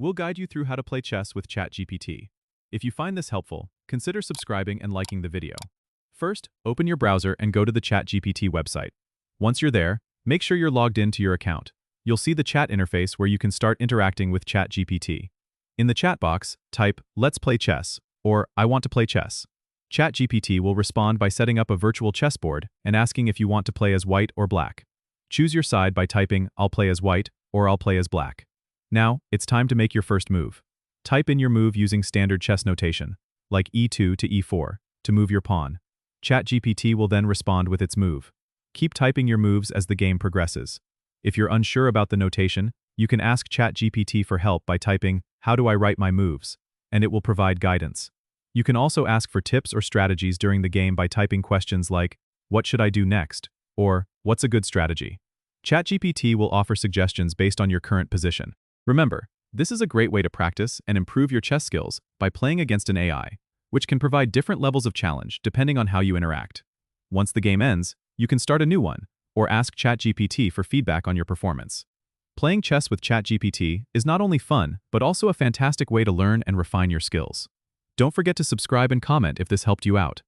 We'll guide you through how to play chess with ChatGPT. If you find this helpful, consider subscribing and liking the video. First, open your browser and go to the ChatGPT website. Once you're there, make sure you're logged into your account. You'll see the chat interface where you can start interacting with ChatGPT. In the chat box, type, "Let's play chess," or "I want to play chess." ChatGPT will respond by setting up a virtual chessboard and asking if you want to play as white or black. Choose your side by typing, "I'll play as white," or "I'll play as black." Now, it's time to make your first move. Type in your move using standard chess notation, like e2 to e4, to move your pawn. ChatGPT will then respond with its move. Keep typing your moves as the game progresses. If you're unsure about the notation, you can ask ChatGPT for help by typing, "How do I write my moves?" and it will provide guidance. You can also ask for tips or strategies during the game by typing questions like, "What should I do next?" or "What's a good strategy?" ChatGPT will offer suggestions based on your current position. Remember, this is a great way to practice and improve your chess skills by playing against an AI, which can provide different levels of challenge depending on how you interact. Once the game ends, you can start a new one, or ask ChatGPT for feedback on your performance. Playing chess with ChatGPT is not only fun, but also a fantastic way to learn and refine your skills. Don't forget to subscribe and comment if this helped you out.